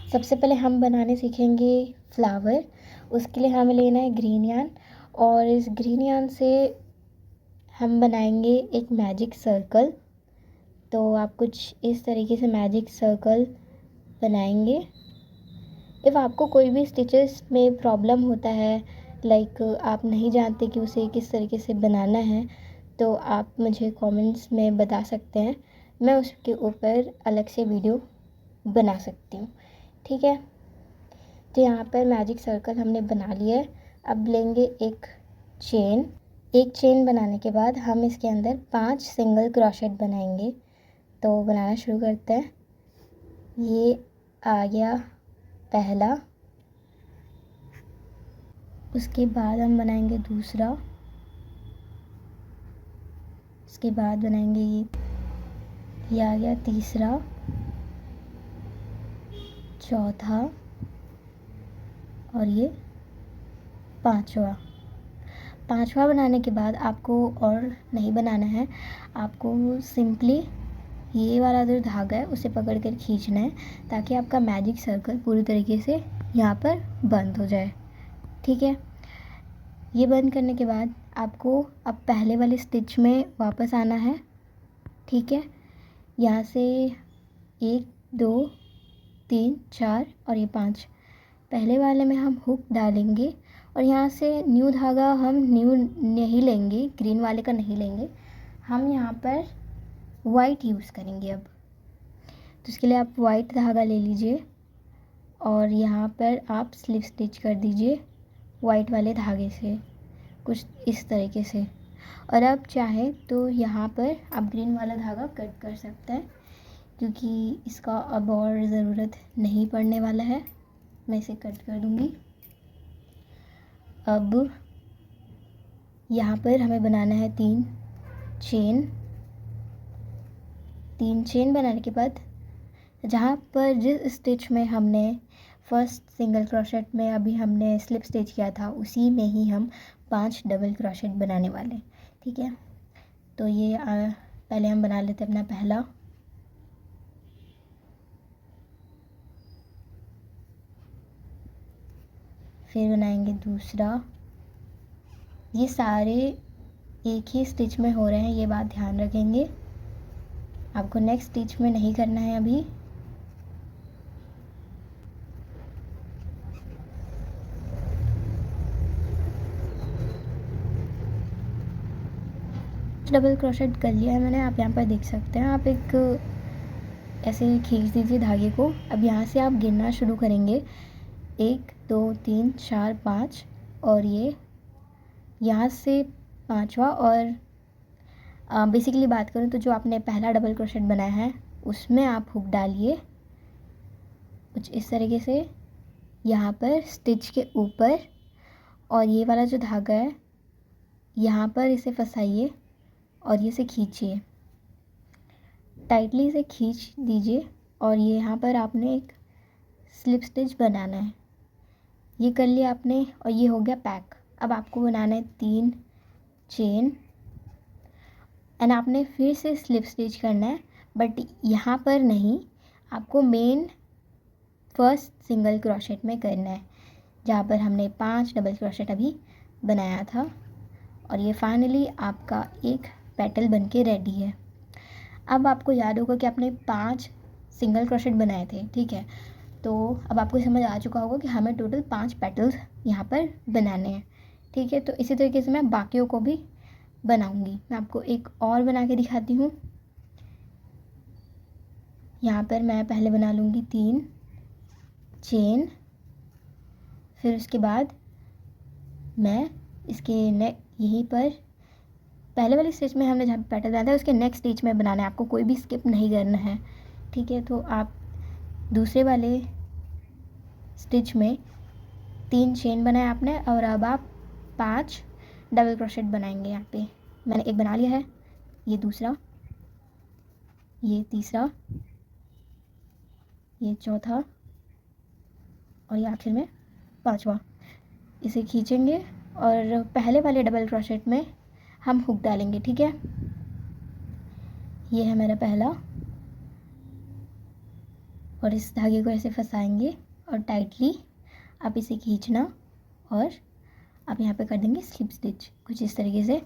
सबसे पहले हम बनाने सीखेंगे फ्लावर। उसके लिए हमें लेना है ग्रीन यार्न, और इस ग्रीन यार्न से हम बनाएंगे एक मैजिक सर्कल। तो आप कुछ इस तरीके से मैजिक सर्कल बनाएंगे। इफ़ आपको कोई भी स्टिचेस में प्रॉब्लम होता है, लाइक आप नहीं जानते कि उसे किस तरीके से बनाना है, तो आप मुझे कमेंट्स में बता सकते हैं। मैं उसके ऊपर अलग से वीडियो बना सकती हूँ, ठीक है। तो यहाँ पर मैजिक सर्कल हमने बना लिया है। अब लेंगे एक चेन बनाने के बाद हम इसके अंदर 5 सिंगल क्रोशेट बनाएंगे। तो बनाना शुरू करते हैं। ये आ गया पहला, उसके बाद हम बनाएंगे दूसरा, इसके बाद बनाएंगे ये आ गया तीसरा, चौथा और ये पांचवा बनाने के बाद आपको और नहीं बनाना है। आपको सिंपली ये वाला जो धागा है उसे पकड़ कर खींचना है, ताकि आपका मैजिक सर्कल पूरी तरीके से यहाँ पर बंद हो जाए, ठीक है। ये बंद करने के बाद आपको अब पहले वाले स्टिच में वापस आना है, ठीक है। यहाँ से 1 2 3 4 और ये 5, पहले वाले में हम हुक डालेंगे और यहाँ से न्यू धागा हम न्यू नहीं लेंगे, ग्रीन वाले का नहीं लेंगे, हम यहाँ पर वाइट यूज़ करेंगे अब। तो इसके लिए आप वाइट धागा ले लीजिए और यहाँ पर आप स्लिप स्टिच कर दीजिए वाइट वाले धागे से, कुछ इस तरीके से। और अब चाहे तो यहाँ पर आप ग्रीन वाला धागा कट कर सकते हैं, क्योंकि इसका अब और ज़रूरत नहीं पड़ने वाला है। मैं इसे कट कर दूँगी। अब यहाँ पर हमें बनाना है 3 चेन बनाने के बाद जहाँ पर जिस स्टिच में हमने फर्स्ट सिंगल क्रोशेट में अभी हमने स्लिप स्टिच किया था, उसी में ही हम 5 डबल क्रोशेट बनाने वाले, ठीक है। तो ये पहले हम बना लेते हैं अपना पहला, फिर बनाएंगे दूसरा। ये सारे एक ही स्टिच में हो रहे हैं, ये बात ध्यान रखेंगे। आपको नेक्स्ट स्टिच में नहीं करना है अभी। डबल क्रोशेट कर लिया है मैंने, आप यहाँ पर देख सकते हैं। आप एक ऐसे खींच दीजिए धागे को। अब यहाँ से आप गिनना शुरू करेंगे, 1 2 3 4 5, और ये यहाँ से 5वां। और बेसिकली बात करूँ तो जो आपने पहला डबल क्रोशेट बनाया है उसमें आप हुक डालिए कुछ इस तरीके से यहाँ पर स्टिच के ऊपर, और ये वाला जो धागा है यहाँ पर इसे फंसाइए और ये से खींचिए, टाइटली से खींच दीजिए। और ये यहाँ पर आपने एक स्लिप स्टिच बनाना है। ये कर लिया आपने और ये हो गया पैक। अब आपको बनाना है 3 चेन एंड आपने फिर से स्लिप स्टिच करना है, बट यहाँ पर नहीं, आपको मेन फर्स्ट सिंगल क्रोशेट में करना है, जहाँ पर हमने 5 डबल क्रोशेट अभी बनाया था। और ये फाइनली आपका एक पेटल बनके रेडी है। अब आपको याद होगा कि आपने 5 सिंगल क्रोशेट बनाए थे, ठीक है। तो अब आपको समझ आ चुका होगा कि हमें टोटल 5 पेटल्स यहाँ पर बनाने हैं, ठीक है। तो इसी तरीके से मैं बाकियों को भी बनाऊंगी। मैं आपको एक और बना के दिखाती हूँ। यहाँ पर मैं पहले बना लूँगी 3 चेन, फिर उसके बाद मैं इसके यहीं पर पहले वाली स्टिच में हमने जहाँ पैटर्न बनाया था उसके नेक्स्ट स्टिच में बनाना है। आपको कोई भी स्किप नहीं करना है, ठीक है। तो आप दूसरे वाले स्टिच में 3 चेन बनाया आपने, और अब आप 5 डबल क्रोशेट बनाएंगे। यहाँ पे मैंने एक बना लिया है, ये दूसरा, ये तीसरा, ये चौथा और ये आखिर में 5वां। इसे खींचेंगे और पहले वाले डबल क्रोशेट में हम हुक डालेंगे, ठीक है। ये है मेरा पहला, और इस धागे को ऐसे फंसाएंगे और टाइटली आप इसे खींचना और आप यहाँ पे कर देंगे स्लिप स्टिच कुछ इस तरीके से।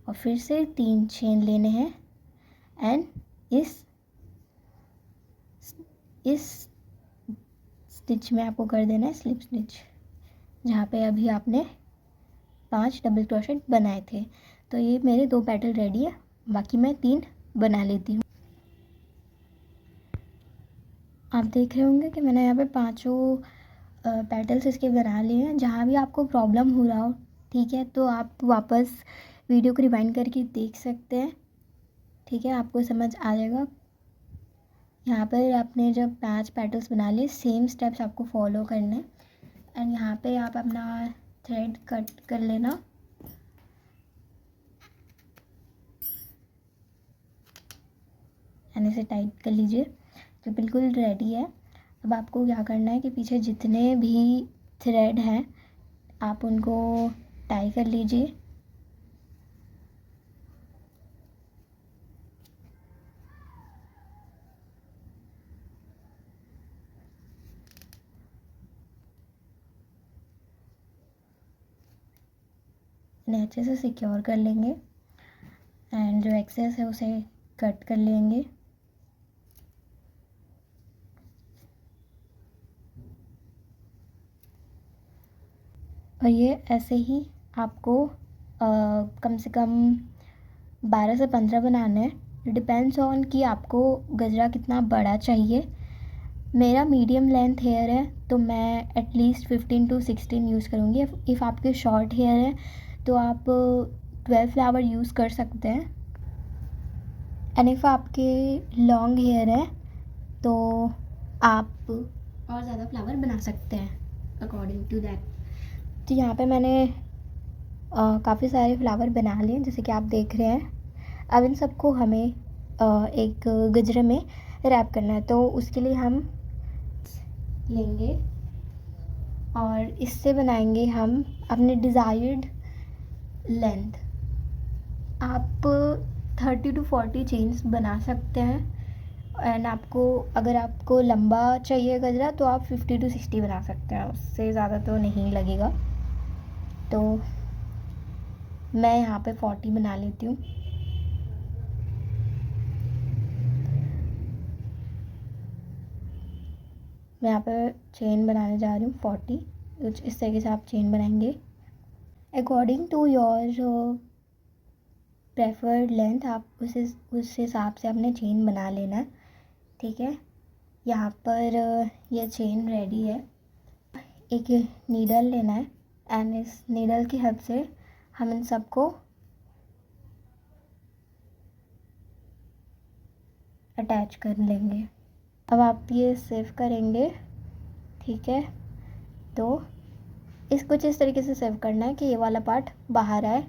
और फिर से 3 चेन लेने हैं एंड इस स्टिच में आपको कर देना है स्लिप स्टिच, जहाँ पे अभी आपने 5 डबल क्रोशेट बनाए थे। तो ये मेरे 2 पेटल रेडी है, बाकी मैं 3 बना लेती हूँ। आप देख रहे होंगे कि मैंने यहाँ पे 5 पेटल्स इसके बना लिए हैं। जहाँ भी आपको प्रॉब्लम हो रहा हो, ठीक है, तो आप वापस वीडियो को रिवाइंड करके देख सकते हैं, ठीक है, आपको समझ आ जाएगा। यहाँ पर आपने जब 5 पेटल्स बना लिए, सेम स्टेप्स आपको फॉलो करने एंड यहाँ पे आप अपना थ्रेड कट कर लेना। एंड इसे टाइट कर लीजिए, तो बिल्कुल रेडी है। अब आपको क्या करना है कि पीछे जितने भी थ्रेड हैं आप उनको टाई कर लीजिए। इन्हें अच्छे से सिक्योर कर लेंगे एंड जो एक्सेस है उसे कट कर लेंगे। और ये ऐसे ही आपको कम से कम 12 से 15 बनाना है। डिपेंड्स ऑन कि आपको गजरा कितना बड़ा चाहिए। मेरा मीडियम लेंथ हेयर है तो मैं एटलीस्ट 15 to 16 यूज़ करूँगी। इफ़ आपके शॉर्ट हेयर है तो आप 12 फ्लावर यूज़ कर सकते हैं। एंड इफ़ आपके लॉन्ग हेयर है तो आप और ज़्यादा फ्लावर बना सकते हैं अकॉर्डिंग टू दैट। तो यहाँ पे मैंने काफ़ी सारे फ्लावर बना लिए जैसे कि आप देख रहे हैं। अब इन सबको हमें एक गजरे में रैप करना है, तो उसके लिए हम लेंगे और इससे बनाएंगे हम अपने डिज़ायर्ड लेंथ। आप 30 to 40 चेन्स बना सकते हैं एंड अगर आपको लंबा चाहिए गजरा तो आप 50 to 60 बना सकते हैं, उससे ज़्यादा तो नहीं लगेगा। तो मैं यहाँ पे 40 बना लेती हूँ। मैं यहाँ पे चेन बनाने जा रही हूँ 40। कुछ इस तरीके से आप चेन बनाएंगे according to your preferred length. आप उस हिसाब से अपने चेन बना लेना है, ठीक है। यहाँ पर ये चेन रेडी है। एक नीडल लेना है एंड इस नीडल की हेल्प से हम इन सबको अटैच कर लेंगे। अब आप ये सेव करेंगे, ठीक है। तो कुछ इस तरीके से सेव करना है कि ये वाला पार्ट बाहर आए,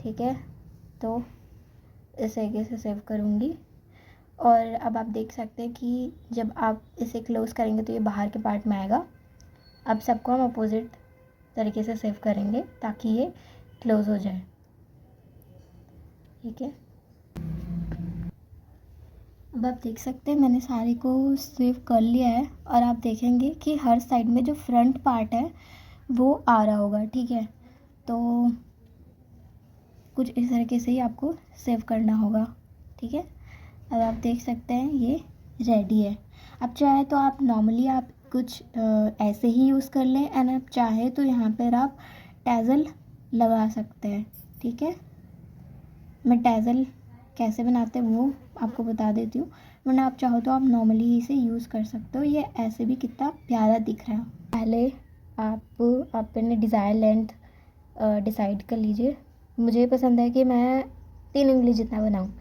ठीक है। तो इस तरीके से सेव करूँगी और अब आप देख सकते हैं कि जब आप इसे क्लोज़ करेंगे तो ये बाहर के पार्ट में आएगा। अब सबको हम अपोजिट तरीके से सेव करेंगे ताकि ये क्लोज़ हो जाए, ठीक है। अब आप देख सकते हैं मैंने सारे को सेव कर लिया है और आप देखेंगे कि हर साइड में जो फ्रंट पार्ट है वो आ रहा होगा, ठीक है। तो कुछ इस तरीके से ही आपको सेव करना होगा, ठीक है। अब आप देख सकते हैं ये रेडी है। अब चाहे तो आप नॉर्मली आप कुछ ऐसे ही यूज़ कर लें एंड आप चाहे तो यहाँ पर आप टैज़ल लगा सकते हैं, ठीक है। मैं टैज़ल कैसे बनाते हैं वो आपको बता देती हूँ, वरना आप चाहो तो आप नॉर्मली इसे यूज़ कर सकते हो। ये ऐसे भी कितना प्यारा दिख रहा है। पहले आप अपने डिज़ायर लेंथ डिसाइड कर लीजिए। मुझे पसंद है कि मैं 3 उंगली जितना बनाऊँ,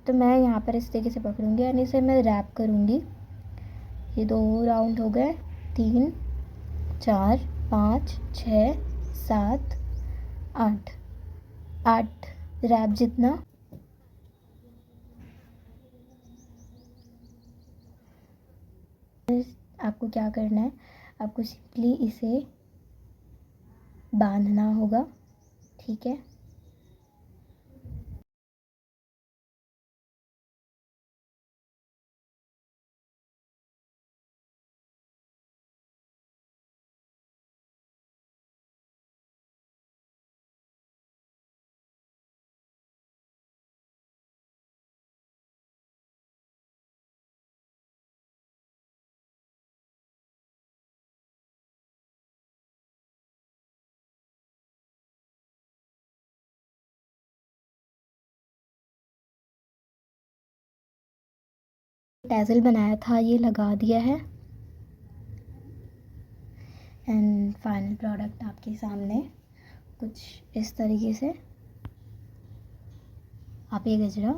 तो मैं यहाँ पर इस तरीके से पकड़ूँगी यानी इसे मैं रैप करूँगी। ये 2 राउंड हो गए, 3 4 5 6 7 8 रैप जितना। आपको क्या करना है, आपको सिंपली इसे बांधना होगा, ठीक है। टैसल बनाया था ये लगा दिया है एंड फाइनल प्रोडक्ट आपके सामने कुछ इस तरीके से आप ये गजरा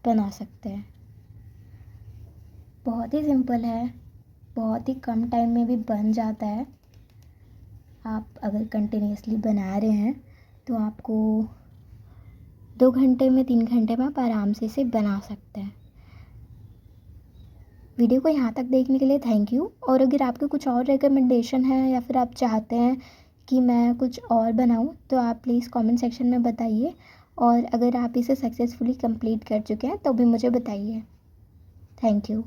बना सकते हैं। बहुत ही सिंपल है, बहुत ही कम टाइम में भी बन जाता है। आप अगर कंटिन्यूसली बना रहे हैं तो आपको 2 घंटे में 3 घंटे में आप आराम से इसे बना सकते हैं। वीडियो को यहाँ तक देखने के लिए थैंक यू। और अगर आपके कुछ और रिकमेंडेशन है या फिर आप चाहते हैं कि मैं कुछ और बनाऊँ तो आप प्लीज़ कमेंट सेक्शन में बताइए। और अगर आप इसे सक्सेसफुली कंप्लीट कर चुके हैं तो भी मुझे बताइए। Thank you.